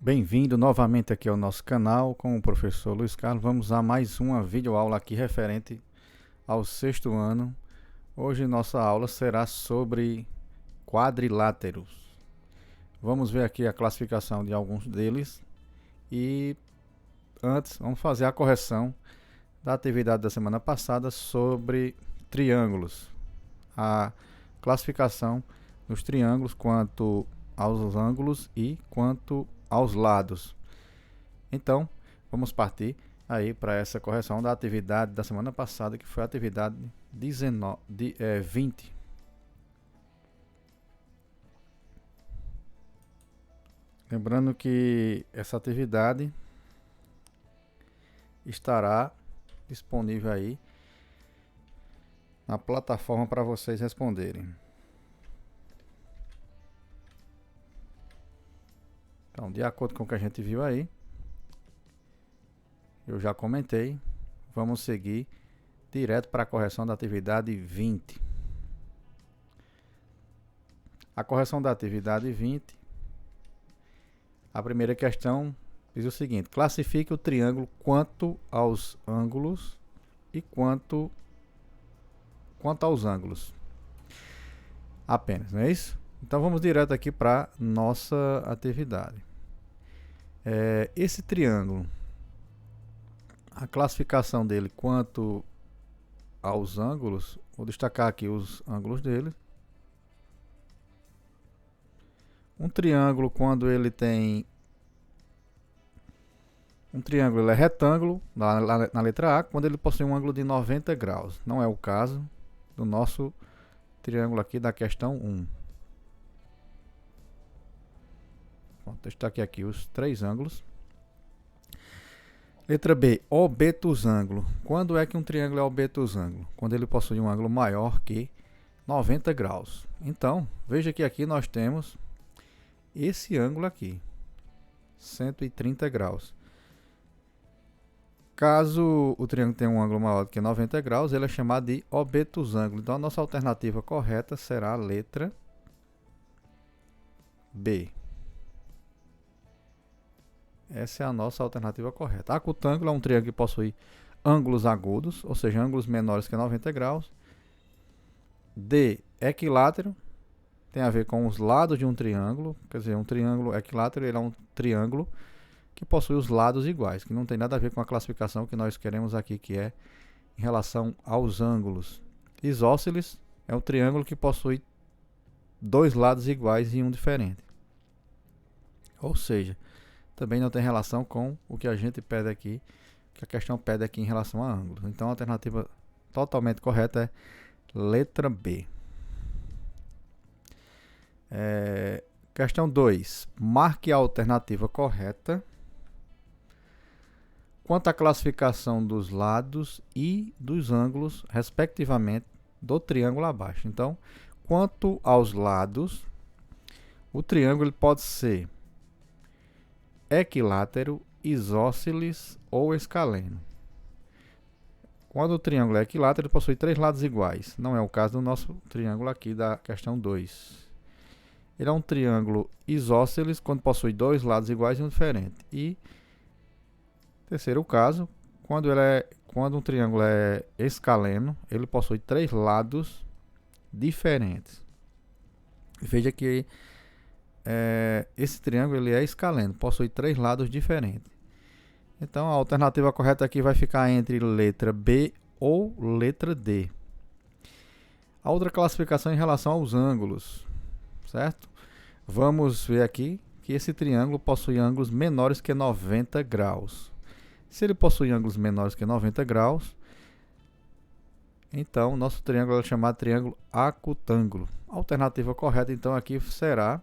Bem-vindo novamente aqui ao nosso canal com o professor Luiz Carlos. Vamos a mais uma videoaula aqui referente ao sexto ano. Hoje nossa aula será sobre quadriláteros. Vamos ver aqui a classificação de alguns deles e antes vamos fazer a correção da atividade da semana passada sobre triângulos. A classificação dos triângulos quanto aos ângulos e quanto aos lados. Então, vamos partir aí para essa correção da atividade da semana passada, que foi a atividade 20. Lembrando que essa atividade estará disponível aí na plataforma para vocês responderem. Então, de acordo com o que a gente viu aí, eu já comentei, vamos seguir direto para a correção da atividade 20. A correção da atividade 20, a primeira questão diz o seguinte: classifique o triângulo quanto aos ângulos e quanto aos ângulos. Apenas, não é isso? Então vamos direto aqui para nossa atividade. Esse triângulo, a classificação dele quanto aos ângulos, vou destacar aqui os ângulos dele. Um triângulo, quando ele tem ele é retângulo na letra A, quando ele possui um ângulo de 90 graus. Não é o caso do nosso triângulo aqui da questão 1. Bom, destaquei aqui os três ângulos. Letra B, obtusângulo. Quando é que um triângulo é obtusângulo? Quando ele possui um ângulo maior que 90 graus. Então, veja que aqui nós temos esse ângulo aqui, 130 graus. Caso o triângulo tenha um ângulo maior do que 90 graus, ele é chamado de obtusângulo. Então, a nossa alternativa correta será a letra B. Essa é a nossa alternativa correta. Acutângulo é um triângulo que possui ângulos agudos, ou seja, ângulos menores que 90 graus. D, equilátero, tem a ver com os lados de um triângulo. Quer dizer, um triângulo equilátero ele é um triângulo que possui os lados iguais, que não tem nada a ver com a classificação que nós queremos aqui, que é em relação aos ângulos. Isósceles é um triângulo que possui dois lados iguais e um diferente. Ou seja, também não tem relação com o que a gente pede aqui, que a questão pede aqui em relação a ângulos. Então a alternativa totalmente correta é letra B. Questão 2. Marque a alternativa correta quanto à classificação dos lados e dos ângulos, respectivamente, do triângulo abaixo. Então, quanto aos lados, o triângulo ele pode ser equilátero, isósceles ou escaleno. Quando o triângulo é equilátero, ele possui três lados iguais. Não é o caso do nosso triângulo aqui da questão 2. Ele é um triângulo isósceles, quando possui dois lados iguais e um diferente. E, terceiro caso, quando um triângulo é escaleno, ele possui três lados diferentes. Veja que esse triângulo ele é escaleno, possui três lados diferentes. Então a alternativa correta aqui vai ficar entre letra B ou letra D. A outra classificação em relação aos ângulos, certo? Vamos ver aqui que esse triângulo possui ângulos menores que 90 graus. Se ele possui ângulos menores que 90 graus, então nosso triângulo é chamado triângulo acutângulo. A alternativa correta então aqui será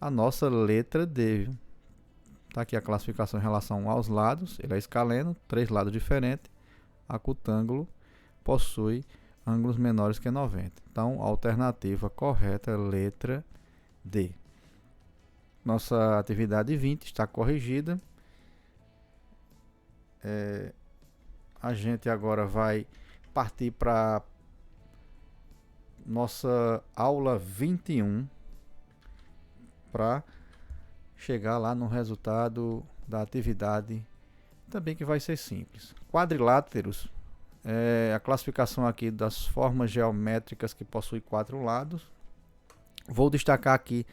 a nossa letra D. Está aqui a classificação em relação aos lados. Ele é escaleno, três lados diferentes. Acutângulo possui ângulos menores que 90. Então, a alternativa correta é letra D. Nossa atividade 20 está corrigida. A gente agora vai partir para nossa aula 21 para chegar lá no resultado da atividade, também que vai ser simples. Quadriláteros, a classificação aqui das formas geométricas que possuem 4 lados. Vou destacar aqui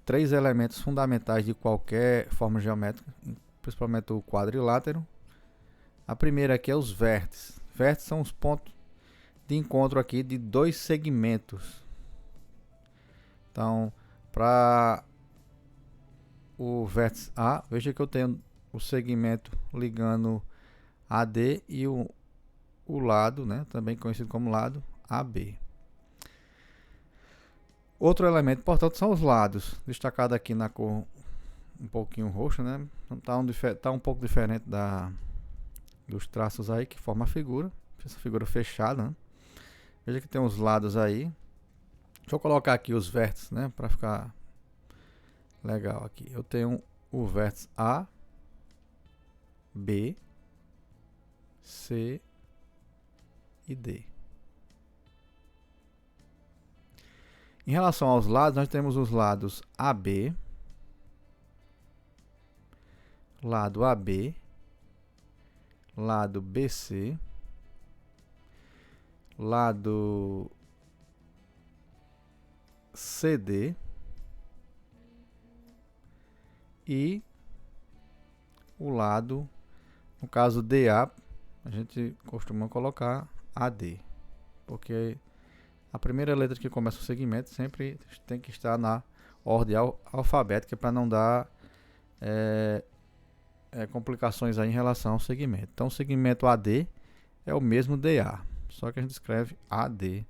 3 elementos fundamentais de qualquer forma geométrica, principalmente o quadrilátero. A primeira aqui é os vértices. Vértices são os pontos de encontro aqui de 2 segmentos. Então, para o vértice A, veja que eu tenho o segmento ligando AD e o lado, né, também conhecido como lado AB. Outro elemento importante são os lados, destacado aqui na cor um pouquinho roxa, né? Tá um pouco diferente dos traços aí que formam a figura, essa figura fechada, né? Veja que tem os lados aí. Deixa eu colocar aqui os vértices, né, para ficar legal aqui. Eu tenho o vértice A, B, C e D. Em relação aos lados, nós temos os lados AB, lado AB, lado BC, lado CD e o lado, no caso DA, a gente costuma colocar AD, porque a primeira letra que começa o segmento sempre tem que estar na ordem alfabética para não dar complicações aí em relação ao segmento. Então o segmento AD é o mesmo DA, só que a gente escreve AD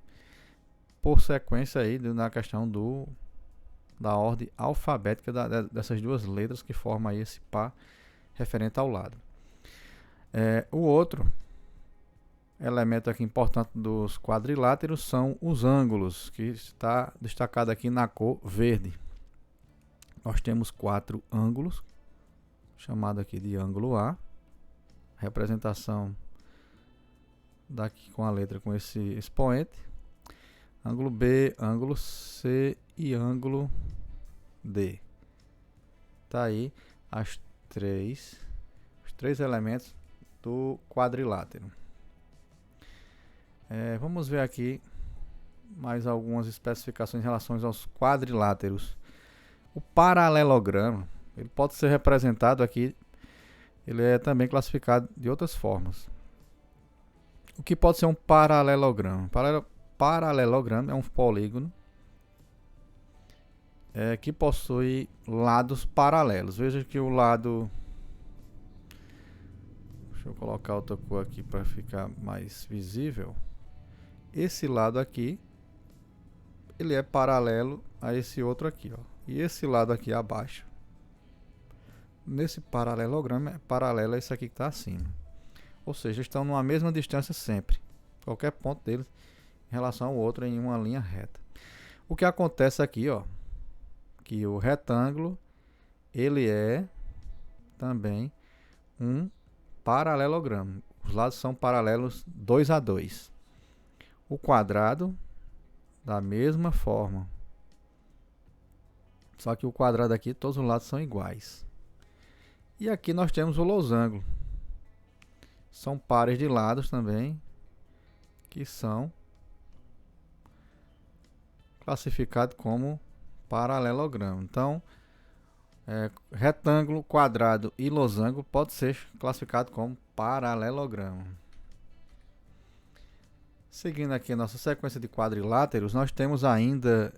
por sequência aí na questão da ordem alfabética dessas duas letras que formam aí esse par referente ao lado. O outro elemento aqui importante dos quadriláteros são os ângulos, que está destacado aqui na cor verde. Nós temos 4 ângulos, chamado aqui de ângulo A, representação daqui com a letra com esse expoente, ângulo B, ângulo C e ângulo D. Tá aí os três elementos do quadrilátero. Vamos ver aqui mais algumas especificações em relação aos quadriláteros. O paralelogramo, ele pode ser representado aqui, ele é também classificado de outras formas. O que pode ser um paralelogramo? Paralelogramo é um polígono que possui lados paralelos. Veja que o lado... Deixa eu colocar outra cor aqui para ficar mais visível. Esse lado aqui, ele é paralelo a esse outro aqui, ó. E esse lado aqui abaixo, nesse paralelogramo, é paralelo a esse aqui que está acima. Ou seja, estão numa mesma distância sempre. Qualquer ponto deles em relação ao outro em uma linha reta. O que acontece aqui, ó, que o retângulo, ele é também um paralelogramo. Os lados são paralelos 2 a 2. O quadrado, da mesma forma. Só que o quadrado aqui, todos os lados são iguais. E aqui nós temos o losango. São pares de lados também, que são classificados como paralelogramo. Então, retângulo, quadrado e losango pode ser classificado como paralelogramo. Seguindo aqui a nossa sequência de quadriláteros, nós temos ainda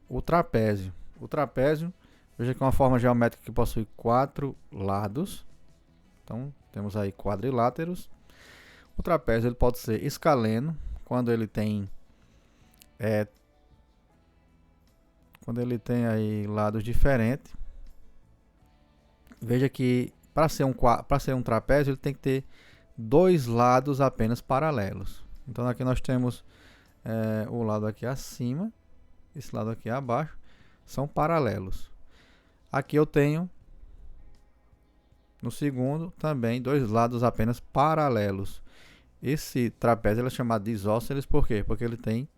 o trapézio. O trapézio, veja que é uma forma geométrica que possui 4 lados. Então, temos aí quadriláteros. O trapézio ele pode ser escaleno, quando ele tem aí lados diferentes. Veja que para ser um trapézio ele tem que ter 2 lados apenas paralelos. Então aqui nós temos o lado aqui acima, esse lado aqui abaixo, são paralelos. Aqui eu tenho no segundo também 2 lados apenas paralelos. Esse trapézio ele é chamado de isósceles, por quê? Porque ele tem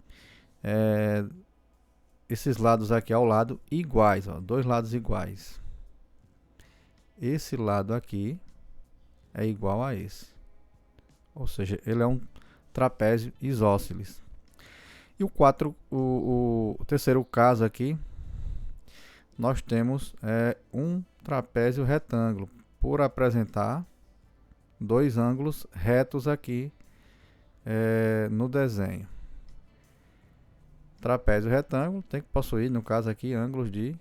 esses lados aqui ao lado iguais, ó, 2 lados iguais. esse lado aqui é igual a esse. Ou seja, ele é um trapézio isósceles. E o terceiro caso aqui, nós temos um trapézio retângulo, por apresentar dois ângulos retos aqui no desenho. Trapézio retângulo tem que possuir, no caso aqui, ângulos de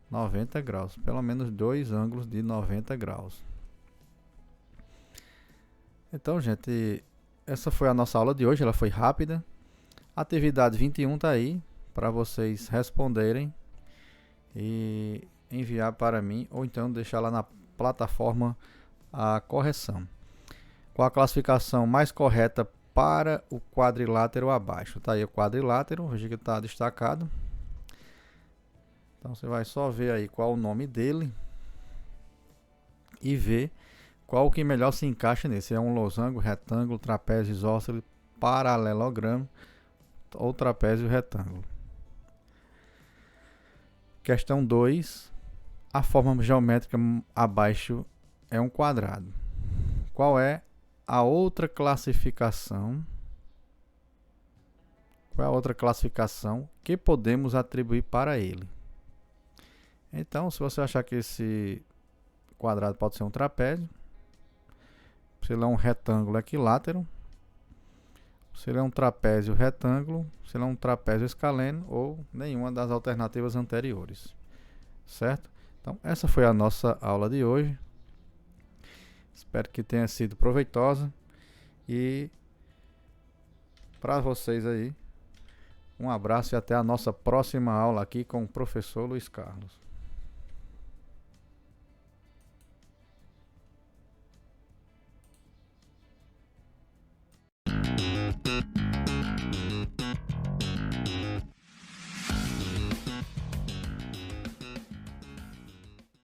90 graus. Pelo menos dois ângulos de 90 graus. Então, gente, essa foi a nossa aula de hoje. Ela foi rápida. A atividade 21 está aí para vocês responderem e enviar para mim, ou então deixar lá na plataforma a correção. Com a classificação mais correta para o quadrilátero abaixo. Tá aí o quadrilátero, veja que está destacado. Então você vai só ver aí qual o nome dele e ver qual que melhor se encaixa nesse. É um losango, retângulo, trapézio isósceles, paralelogramo ou trapézio retângulo. Questão 2. A forma geométrica abaixo é um quadrado. Qual é a outra classificação? Qual é a outra classificação que podemos atribuir para ele? Então, se você achar que esse quadrado pode ser um trapézio, se ele é um retângulo equilátero, se ele é um trapézio retângulo, se ele é um trapézio escaleno ou nenhuma das alternativas anteriores. Certo? Então, essa foi a nossa aula de hoje. Espero que tenha sido proveitosa. E para vocês aí, um abraço e até a nossa próxima aula aqui com o professor Luiz Carlos.